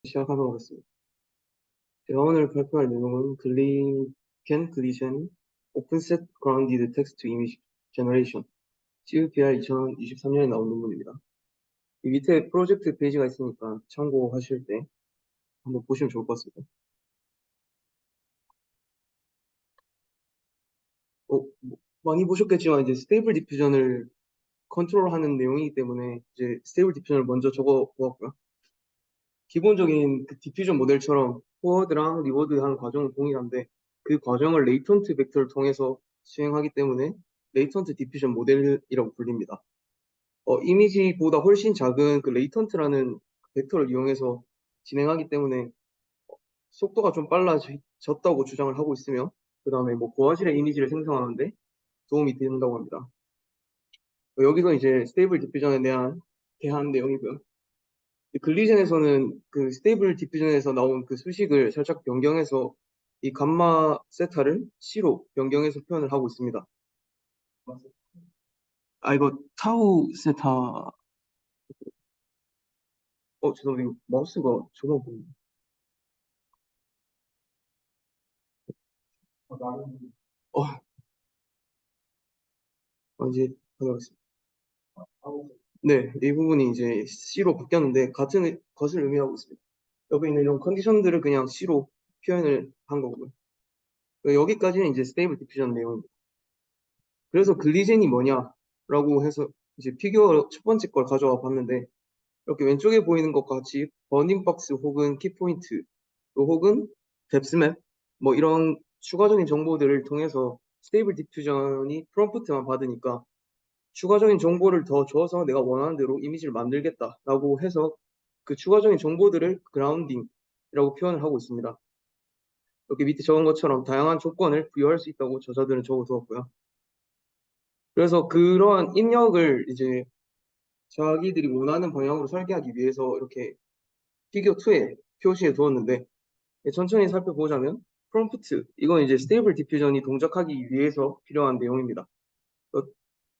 시작하도록 하겠습니다. 제가 오늘 발표할 내용은 글리젠 오픈셋 그라운디드 텍스트 이미지 제너레이션 CVPR 2023년에 나온 논문입니다. 이 밑에 프로젝트 페이지가 있으니까 참고하실 때 한번 보시면 좋을 것 같습니다. 많이 보셨겠지만 이제 스테이블 디퓨전을 컨트롤하는 내용이기 때문에 이제 스테이블 디퓨전을 먼저 적어 보았고요. 기본적인 그 디퓨전 모델처럼 포워드랑 리워드 하는 과정은 동일한데 그 과정을 레이턴트 벡터를 통해서 수행하기 때문에 레이턴트 디퓨전 모델이라고 불립니다. 이미지보다 훨씬 작은 그 레이턴트라는 벡터를 이용해서 진행하기 때문에 속도가 좀 빨라졌다고 주장을 하고 있으며 그 다음에 뭐 고화질의 이미지를 생성하는데 도움이 된다고 합니다. 여기서 이제 스테이블 디퓨전에 대한 내용이고요. 글리젠에서는 그 스테이블 디퓨전에서 나온 그 수식을 살짝 변경해서 이 감마 세타를 C로 변경해서 표현을 하고 있습니다. 이거 타우 세타, 죄송해요. 이거 마우스가 저거 보이네. 어, 이제 하겠습니다. 네, 이 부분이 이제 C로 바뀌었는데 같은 것을 의미하고 있습니다. 여기 있는 이런 컨디션들을 그냥 C로 표현을 한 거고요. 여기까지는 이제 스테이블 디퓨전 내용입니다. 그래서 글리젠이 뭐냐라고 해서 이제 피규어 첫 번째 걸 가져와 봤는데 이렇게 왼쪽에 보이는 것과 같이 버닝 박스 혹은 키포인트 혹은 뎁스맵 뭐 이런 추가적인 정보들을 통해서 스테이블 디퓨전이 프롬프트만 받으니까 추가적인 정보를 더 줘서 내가 원하는 대로 이미지를 만들겠다라고 해서 그 추가적인 정보들을 그라운딩이라고 표현을 하고 있습니다. 여기 밑에 적은 것처럼 다양한 조건을 부여할 수 있다고 저자들은 적어두었고요. 그래서 그러한 입력을 이제 자기들이 원하는 방향으로 설계하기 위해서 이렇게 피겨 2에 표시해 두었는데 천천히 살펴보자면 프롬프트 이건 이제 스테이블 디퓨전이 동작하기 위해서 필요한 내용입니다. 어,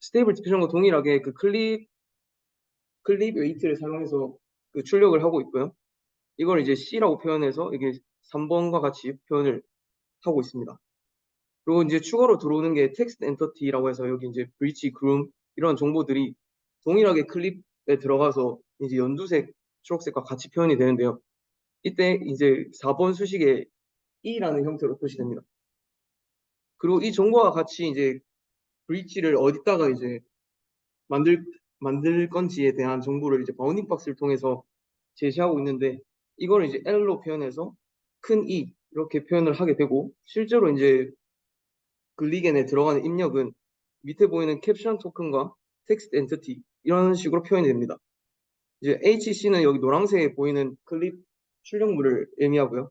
스테이블 디퓨전과 동일하게 그 클립 웨이트를 사용해서 그 출력을 하고 있고요. 이걸 이제 C라고 표현해서 이게 3번과 같이 표현을 하고 있습니다. 그리고 이제 추가로 들어오는 게 텍스트 엔터티라고 해서 여기 이제 브리치, 그룹 이런 정보들이 동일하게 클립에 들어가서 이제 연두색, 초록색과 같이 표현이 되는데요. 이때 이제 4번 수식에 E라는 형태로 표시됩니다. 그리고 이 정보와 같이 이제 브릿지를 어디다가 이제 만들 만들 건지에 대한 정보를 이제 바운딩 박스를 통해서 제시하고 있는데 이걸 이제 L로 표현해서 큰 E 이렇게 표현을 하게 되고 실제로 이제 글리겐에 들어가는 입력은 밑에 보이는 캡션 토큰과 텍스트 엔티티 이런 식으로 표현이 됩니다. 이제 HC는 여기 노란색에 보이는 클립 출력물을 의미하고요.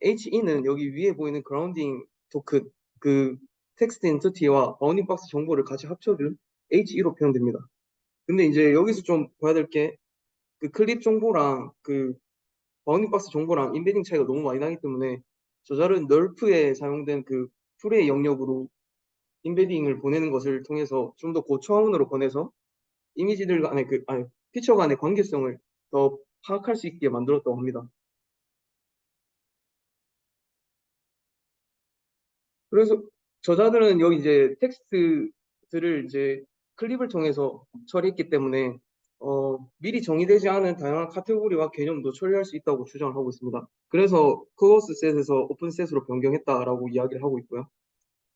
HE는 여기 위에 보이는 그라운딩 토큰, 그 텍스트 엔티티와 바운딩 박스 정보를 같이 합쳐준 HE로 표현됩니다. 근데 이제 여기서 좀 봐야 될 게 그 클립 정보랑 그 바운딩 박스 정보랑 인베딩 차이가 너무 많이 나기 때문에 저자는 널프에 사용된 그 풀의 영역으로 인베딩을 보내는 것을 통해서 좀 더 고차원으로 보내서 이미지들 간의 피처 간의 관계성을 더 파악할 수 있게 만들었다고 합니다. 그래서 저자들은 여기 이제 텍스트들을 이제 클립을 통해서 처리했기 때문에 미리 정의되지 않은 다양한 카테고리와 개념도 처리할 수 있다고 주장을 하고 있습니다. 그래서 크로스 셋에서 오픈 셋으로 변경했다라고 이야기를 하고 있고요.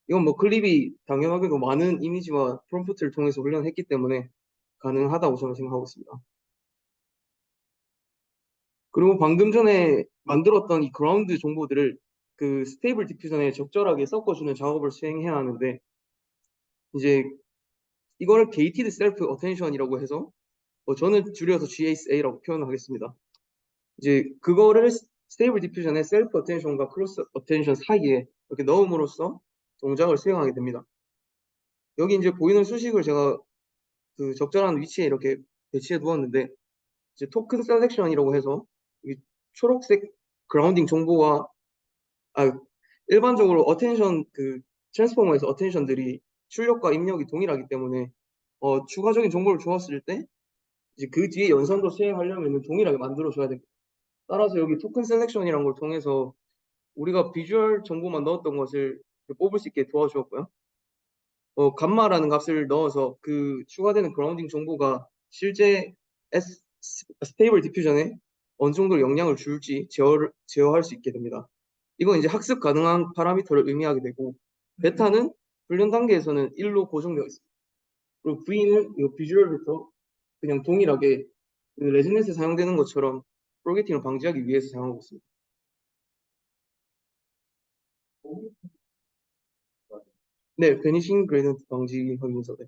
이건 뭐 클립이 당연하게도 많은 이미지와 프롬프트를 통해서 훈련했기 때문에 가능하다고 저는 생각하고 있습니다. 그리고 방금 전에 만들었던 이 그라운드 정보들을 그 스테이블 디퓨전에 적절하게 섞어주는 작업을 수행해야 하는데 이제 이거를 게이티드 셀프 어텐션이라고 해서 저는 줄여서 GASA라고 표현하겠습니다. 이제 그거를 스테이블 디퓨전의 셀프 어텐션과 크로스 어텐션 사이에 이렇게 넣음으로써 동작을 수행하게 됩니다. 여기 이제 보이는 수식을 제가 그 적절한 위치에 이렇게 배치해 두었는데 이제 토큰 셀렉션이라고 해서 이 초록색 그라운딩 정보와 아, 일반적으로 어텐션 그 트랜스포머에서 어텐션들이 출력과 입력이 동일하기 때문에 추가적인 정보를 주었을 때 이제 그 뒤에 연산도 수행하려면 동일하게 만들어줘야 됩니다. 따라서 여기 토큰 셀렉션이라는 걸 통해서 우리가 비주얼 정보만 넣었던 것을 뽑을 수 있게 도와주었고요. 감마라는 값을 넣어서 그 추가되는 그라운딩 정보가 실제 스테이블 디퓨전에 어느 정도 영향을 줄지 제어할 수 있게 됩니다. 이건 이제 학습 가능한 파라미터를 의미하게 되고, 베타는 훈련 단계에서는 1로 고정되어 있습니다. 그리고 V는 이 비주얼부터 그냥 동일하게 그 레지던스에 사용되는 것처럼 포게팅을 방지하기 위해서 사용하고 있습니다. 네, 베니싱 그레이던트 방지 확인서. 네.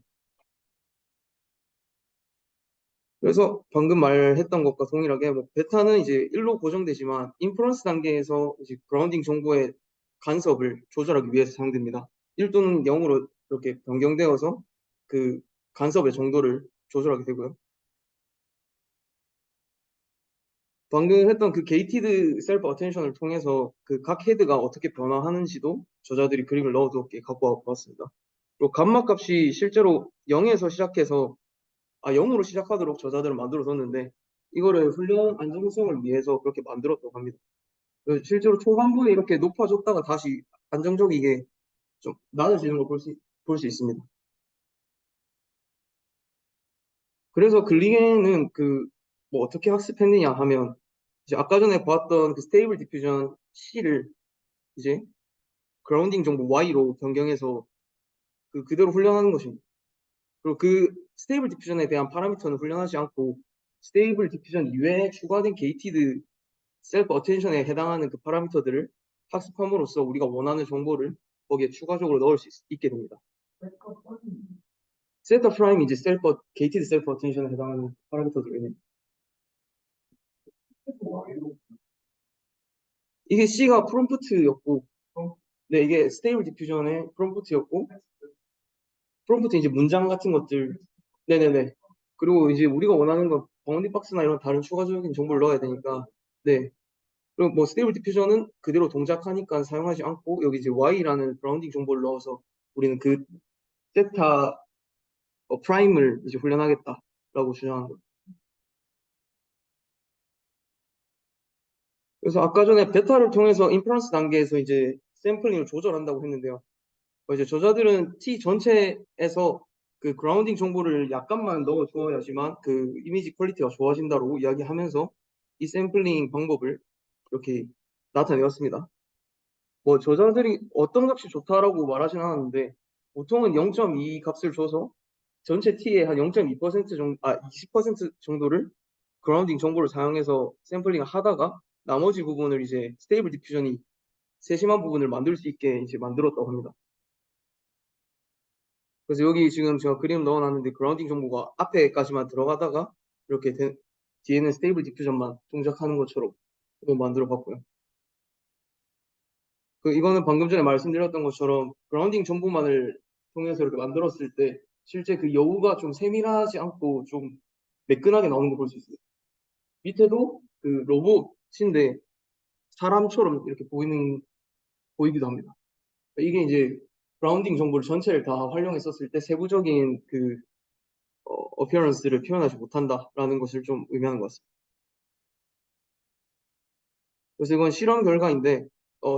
그래서 방금 말했던 것과 동일하게 뭐 베타는 이제 1로 고정되지만 인프런스 단계에서 이제 그라운딩 정보의 간섭을 조절하기 위해서 사용됩니다. 1 또는 0으로 이렇게 변경되어서 그 간섭의 정도를 조절하게 되고요. 방금 했던 그 게이티드 셀프 어텐션을 통해서 그 각 헤드가 어떻게 변화하는지도 저자들이 그림을 넣어두었게 갖고 왔습니다. 그리고 감마 값이 실제로 0에서 시작해서 0으로 시작하도록 저자들은 만들어뒀는데 이거를 훈련 안정성을 위해서 그렇게 만들었다고 합니다. 그래서 실제로 초반부에 이렇게 높아졌다가 다시 안정적이게 좀 낮아지는 걸 볼 수 있습니다. 그래서 글링에는 그 뭐 어떻게 학습했느냐 하면 이제 아까 전에 보았던 그 스테이블 디퓨전 C를 이제 그라운딩 정보 Y로 변경해서 그대로 훈련하는 것입니다. 그리고 그 스테이블 디퓨전에 대한 파라미터는 훈련하지 않고 스테이블 디퓨전 이외에 추가된 게이티드 셀프 어텐션에 해당하는 그 파라미터들을 학습함으로써 우리가 원하는 정보를 거기에 추가적으로 넣을 수 있게 됩니다. 세터 프라임이 이제 게이티드 셀프 어텐션에 해당하는 파라미터들이네. 이게 C가 프롬프트였고, 네, 이게 스테이블 디퓨전의 프롬프트였고, 프롬프트 이제 문장 같은 것들, 네네네. 그리고 이제 우리가 원하는 건 바운딩 박스나 이런 다른 추가적인 정보를 넣어야 되니까, 네. 그리고 뭐 스테이블 디퓨전은 그대로 동작하니까 사용하지 않고 여기 이제 Y라는 그라운딩 정보를 넣어서 우리는 그 세타 프라임을 이제 훈련하겠다라고 주장한 거예요. 그래서 아까 전에 베타를 통해서 인퍼런스 단계에서 이제 샘플링을 조절한다고 했는데요. 이제 저자들은 T 전체에서 그 그라운딩 정보를 약간만 넣어 주어야지만 그 이미지 퀄리티가 좋아진다고 이야기하면서 이 샘플링 방법을 이렇게 나타내었습니다. 뭐 저자들이 어떤 값이 좋다라고 말하진 않았는데 보통은 0.2 값을 줘서 전체 T의 한 0.2% 정도, 20% 정도를 그라운딩 정보를 사용해서 샘플링을 하다가 나머지 부분을 이제 스테이블 디퓨전이 세심한 부분을 만들 수 있게 이제 만들었다고 합니다. 그래서 여기 지금 제가 그림 넣어놨는데 그라운딩 정보가 앞에까지만 들어가다가 이렇게 뒤에는 스테이블 디퓨전만 동작하는 것처럼 만들어 봤고요. 이거는 방금 전에 말씀드렸던 것처럼 그라운딩 정보만을 통해서 이렇게 만들었을 때 실제 그 여우가 좀 세밀하지 않고 좀 매끈하게 나오는 걸 볼 수 있어요. 밑에도 그 로봇인데 사람처럼 이렇게 보이기도 합니다. 이게 이제 그라운딩 정보를 전체를 다 활용했었을 때 세부적인 그 어피어런스를 표현하지 못한다라는 것을 좀 의미하는 것 같습니다. 그래서 이건 실험 결과인데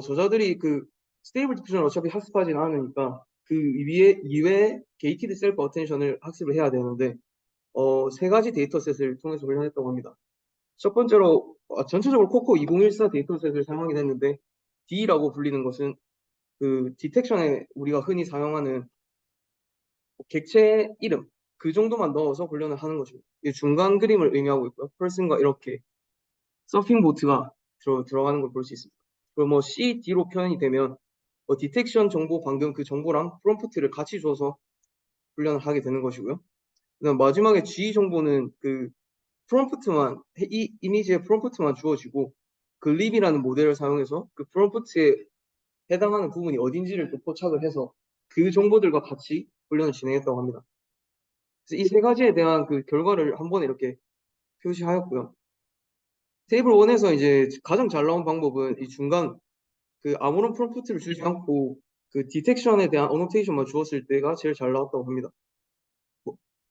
저자들이 그 스테이블 디퓨전을 어차피 학습하진 않으니까 그 이외에 게이티드 셀프 어텐션을 학습을 해야 되는데 세 가지 데이터셋을 통해서 훈련했다고 합니다. 첫 번째로 전체적으로 코코 2014 데이터셋을 사용하게 됐는데 D라고 불리는 것은 그 디텍션에 우리가 흔히 사용하는 객체 이름 그 정도만 넣어서 훈련을 하는 것입니다. 이 중간 그림을 의미하고 있고요. 펄슨과 이렇게 서핑 보트가 들어가는 걸 볼 수 있습니다. 그리고 뭐 CD로 표현이 되면 디텍션 정보 방금 그 정보랑 프롬프트를 같이 줘서 훈련을 하게 되는 것이고요. 그다음 마지막에 G 정보는 그 프롬프트만 이 이미지의 프롬프트만 주어지고 그 립이라는 모델을 사용해서 그 프롬프트에 해당하는 부분이 어딘지를 또 포착을 해서 그 정보들과 같이 훈련을 진행했다고 합니다. 그래서 이 세 가지에 대한 그 결과를 한 번에 이렇게 표시하였고요. 테이블 1에서 이제 가장 잘 나온 방법은 이 중간 그 아무런 프롬프트를 주지 않고 그 디텍션에 대한 어노테이션만 주었을 때가 제일 잘 나왔다고 합니다.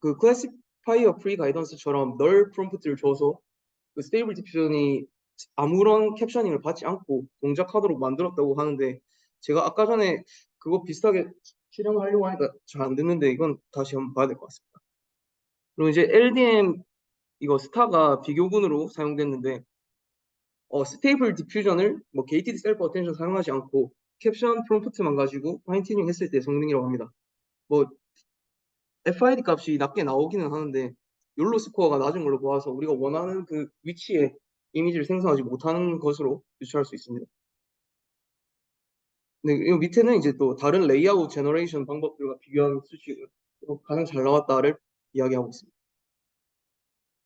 그 클래식 파이어 프리 가이던스처럼 널 프롬프트를 줘서 그 스테이블 디퓨전이 아무런 캡셔닝을 받지 않고 동작하도록 만들었다고 하는데 제가 아까 전에 그거 비슷하게 실행을 하려고 하니까 잘 안 됐는데 이건 다시 한번 봐야 될 것 같습니다. 그리고 이제 LDM 이거 스타가 비교군으로 사용됐는데 스테이블 디퓨전을 뭐 게이티드 셀프 어텐션 사용하지 않고 캡션 프롬프트만 가지고 파인 튜닝 했을 때 성능이라고 합니다. 뭐 FID 값이 낮게 나오기는 하는데 욜로 스코어가 낮은 걸로 보아서 우리가 원하는 그 위치에 이미지를 생성하지 못하는 것으로 유추할 수 있습니다. 네, 이 밑에는 이제 또 다른 레이아웃 제너레이션 방법들과 비교한 수치고 가장 잘 나왔다를 이야기하고 있습니다.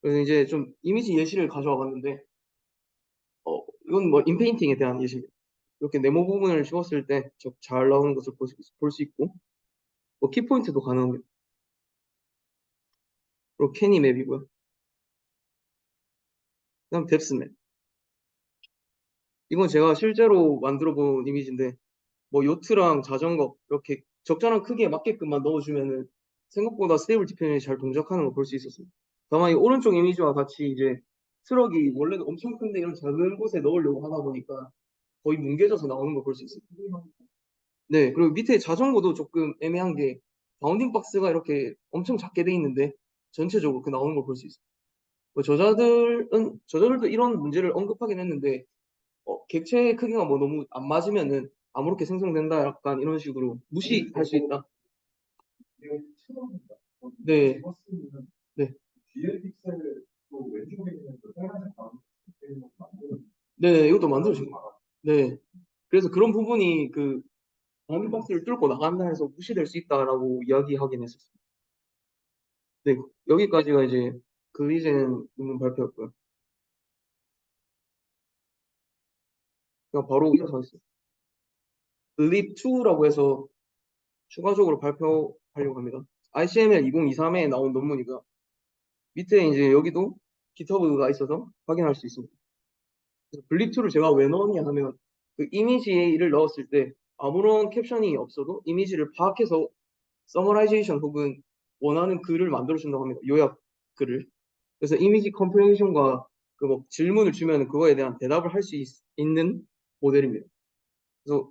그래서 이제 좀 이미지 예시를 가져와 봤는데 이건 뭐 인페인팅에 대한 예시입니다. 이렇게 네모 부분을 지웠을 때 잘 나오는 것을 볼 수 있고 뭐 키포인트도 가능합니다. 그리고 캐니 맵이고요. 그다음 뎁스 맵. 이건 제가 실제로 만들어 본 이미지인데 뭐 요트랑 자전거 이렇게 적절한 크기에 맞게끔만 넣어주면은 생각보다 스테이블 디펜이 잘 동작하는 걸 볼 수 있었습니다. 다만 이 오른쪽 이미지와 같이 이제 트럭이 원래는 엄청 큰데 이런 작은 곳에 넣으려고 하다 보니까 거의 뭉개져서 나오는 걸 볼 수 있습니다. 네, 그리고 밑에 자전거도 조금 애매한 게 바운딩 박스가 이렇게 엄청 작게 돼 있는데 전체적으로 그 나오는 걸 볼 수 있습니다. 뭐 저자들도 이런 문제를 언급하긴 했는데 객체 크기가 뭐 너무 안 맞으면은 아무렇게 생성된다 약간 이런 식으로 무시할 수 있다. 네, 네, 네, 이것도 만들어진 거. 네, 그래서 그런 부분이 그 바운딩 박스를 뚫고 나간다 해서 무시될 수 있다라고 이야기하긴 했었습니다. 네, 여기까지가 이제 글리젠 논문 발표였고요. 그냥 바로 이어가겠습니다. 글립2라고 해서 추가적으로 발표하려고 합니다. ICML 2023에 나온 논문이고요. 밑에 이제 여기도 GitHub가 있어서 확인할 수 있습니다. 글립2를 제가 왜 넣었냐 하면 그 이미지를 넣었을 때 아무런 캡션이 없어도 이미지를 파악해서 서머라이제이션 혹은 원하는 글을 만들어준다고 합니다. 요약 글을. 그래서 이미지 컴프레hension과 그 뭐 질문을 주면 그거에 대한 대답을 할 수 있는 모델입니다. 그래서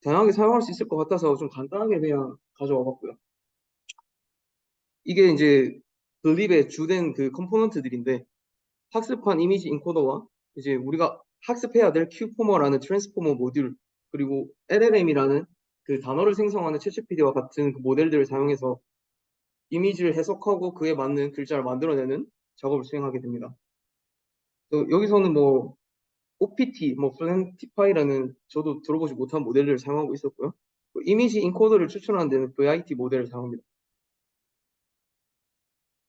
다양하게 사용할 수 있을 것 같아서 좀 간단하게 그냥 가져와 봤고요. 이게 이제 글립의 주된 그 컴포넌트들인데 학습한 이미지 인코더와 이제 우리가 학습해야 될 큐포머라는 트랜스포머 모듈 그리고 LLM이라는 그 단어를 생성하는 챗GPT와 같은 그 모델들을 사용해서 이미지를 해석하고 그에 맞는 글자를 만들어내는 작업을 수행하게 됩니다. 여기서는 뭐 OPT, 뭐 플랜티파이라는 저도 들어보지 못한 모델을 사용하고 있었고요. 이미지 인코더를 추천하는 데는 VIT 모델을 사용합니다.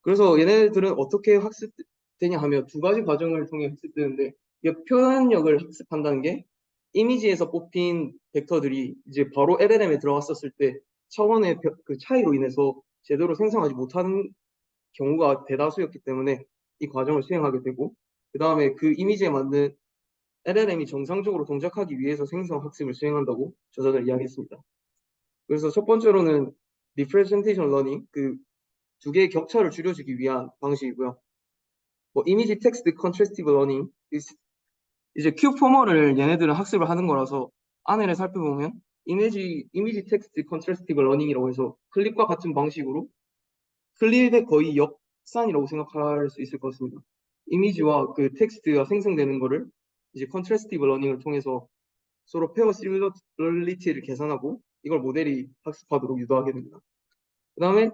그래서 얘네들은 어떻게 학습되냐 하면 두 가지 과정을 통해 학습되는데 이게 표현력을 학습한다는 게 이미지에서 뽑힌 벡터들이 이제 바로 LLM에 들어갔었을 때 차원의 그 차이로 인해서 제대로 생성하지 못하는 경우가 대다수였기 때문에 이 과정을 수행하게 되고 그 다음에 그 이미지에 맞는 LLM이 정상적으로 동작하기 위해서 생성 학습을 수행한다고 저자들 이야기했습니다. 그래서 첫 번째로는 Representation Learning, 그 두 개의 격차를 줄여주기 위한 방식이고요. 뭐 이미지 텍스트 컨트래스티브 러닝 이제 큐 포머를 얘네들은 학습을 하는 거라서 안에를 살펴보면 이미지 텍스트 컨트래스티브 러닝이라고 해서 클립과 같은 방식으로 클립의 거의 역산이라고 생각할 수 있을 것 같습니다. 이미지와 그 텍스트가 생성되는 거를 이제 컨트래스티브 러닝을 통해서 서로 페어 시뮬러리티를 계산하고 이걸 모델이 학습하도록 유도하게 됩니다. 그 다음에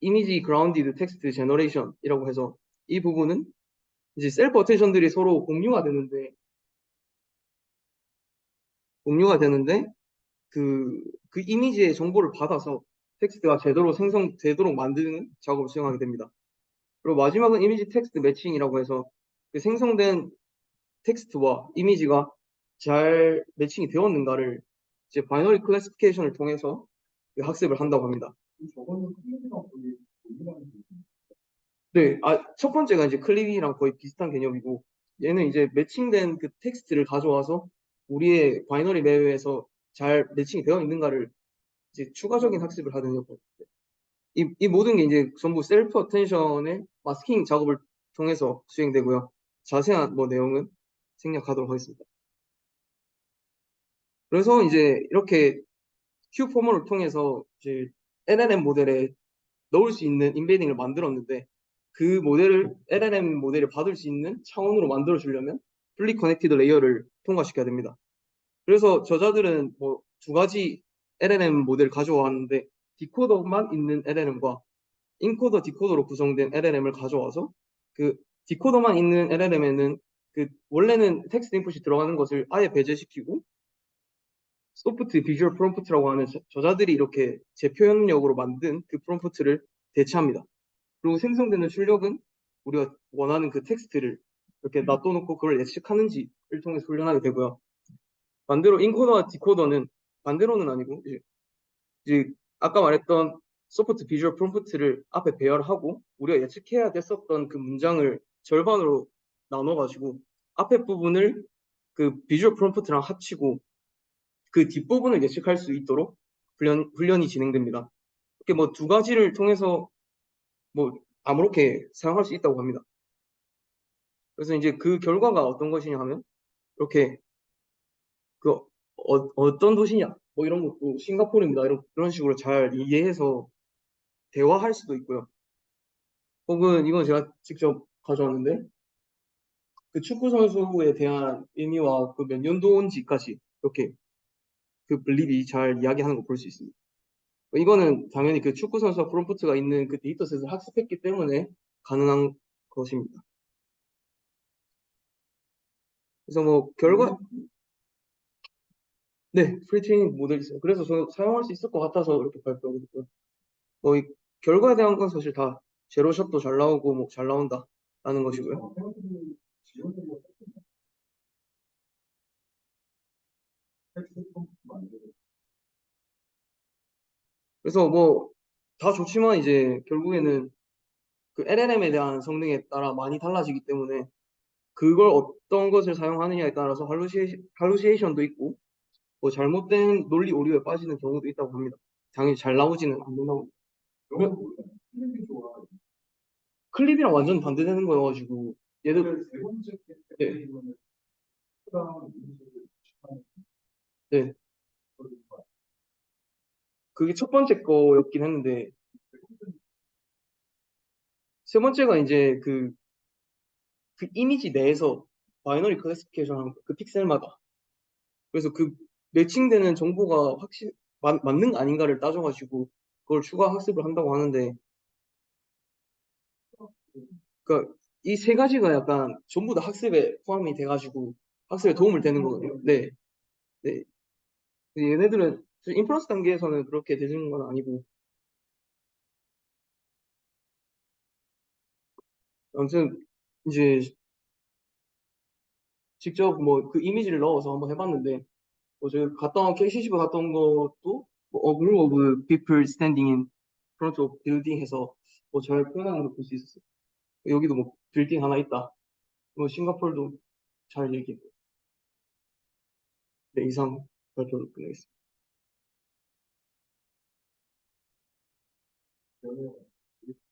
이미지 그라운디드 텍스트 제너레이션이라고 해서 이 부분은 이제 셀프 어텐션들이 서로 공유가 되는데 그 이미지의 정보를 받아서 텍스트가 제대로 생성되도록 만드는 작업을 수행하게 됩니다. 그리고 마지막은 이미지 텍스트 매칭이라고 해서 그 생성된 텍스트와 이미지가 잘 매칭이 되었는가를 이제 바이너리 클래시피케이션을 통해서 학습을 한다고 합니다. 네, 첫 번째가 이제 클릭이랑 거의 비슷한 개념이고, 얘는 이제 매칭된 그 텍스트를 가져와서 우리의 바이너리 맵에서 잘 매칭이 되어 있는가를 이제 추가적인 학습을 하는 역할. 이 모든 게 이제 전부 셀프 어텐션의 마스킹 작업을 통해서 수행되고요. 자세한 뭐 내용은 생략하도록 하겠습니다. 그래서 이제 이렇게 q 포머를 통해서 이제 LLM 모델에 넣을 수 있는 인베딩을 만들었는데 그 모델을 LLM 모델이 받을 수 있는 차원으로 만들어 주려면 플리 커넥티드 레이어를 통과시켜야 됩니다. 그래서 저자들은 뭐 두 가지 LLM 모델을 가져왔는데 디코더만 있는 LLM과 인코더 디코더로 구성된 LLM을 가져와서 그 디코더만 있는 LLM에는 그 원래는 텍스트 인풋이 들어가는 것을 아예 배제시키고 소프트 비주얼 프롬프트라고 하는 저자들이 이렇게 재표현력으로 만든 그 프롬프트를 대체합니다. 그리고 생성되는 출력은 우리가 원하는 그 텍스트를 이렇게 놔둬놓고 그걸 예측하는지를 통해서 훈련하게 되고요. 반대로 인코더와 디코더는 반대로는 아니고 이제 아까 말했던 소프트 비주얼 프롬프트를 앞에 배열하고 우리가 예측해야 됐었던 그 문장을 절반으로 나눠가지고 앞에 부분을 그 비주얼 프롬프트랑 합치고 그 뒷부분을 예측할 수 있도록 훈련이 진행됩니다. 이렇게 뭐 두 가지를 통해서 뭐 아무렇게 사용할 수 있다고 합니다. 그래서 이제 그 결과가 어떤 것이냐 하면 이렇게 그 어떤 도시냐 뭐 이런 것도 싱가포르입니다. 이런 식으로 잘 이해해서 대화할 수도 있고요. 혹은 이건 제가 직접 가져왔는데 그 축구 선수에 대한 의미와 그 몇 년도인지까지 이렇게 그 블립이 잘 이야기하는 거 볼 수 있습니다. 이거는 당연히 그 축구 선수와 프롬프트가 있는 그 데이터셋을 학습했기 때문에 가능한 것입니다. 그래서 뭐 결과 네, 프리 트레이닝 모델이 있어요. 그래서 저 사용할 수 있을 것 같아서 이렇게 발표하고 있고요. 뭐 이 결과에 대한 건 사실 다 제로샷도 잘 나오고 뭐 잘 나온다라는 것이고요. 그래서 뭐 다 좋지만 이제 결국에는 그 LLM에 대한 성능에 따라 많이 달라지기 때문에 그걸 어떤 것을 사용하느냐에 따라서 할루시에이션도 있고 뭐 잘못된 논리 오류에 빠지는 경우도 있다고 합니다. 당연히 잘 나오지는 않는다고. 클립이랑 완전 반대되는 거여가지고 얘들 네, 네. 그게 첫 번째 거였긴 했는데 세 번째가 이제 그 이미지 내에서 바이너리 클래시피케이션 하는 그 픽셀마다 그래서 그 매칭되는 정보가 맞는 거 아닌가를 따져가지고 그걸 추가 학습을 한다고 하는데 그러니까 이 세 가지가 약간 전부 다 학습에 포함이 돼가지고 학습에 도움을 되는 거거든요. 네, 네. 얘네들은 인프런스 단계에서는 그렇게 되는 건 아니고 아무튼 이제 직접 뭐 그 이미지를 넣어서 한번 해봤는데 뭐 제가 KCC가 갔다 온 것도 뭐 A group of people standing in front of building 해서 뭐 잘 표현하는 걸 볼 수 있었어요. 여기도 뭐 빌딩 하나 있다. 뭐 싱가포르도 잘 얘기했고. 네, 이상 발표를 끝내겠습니다.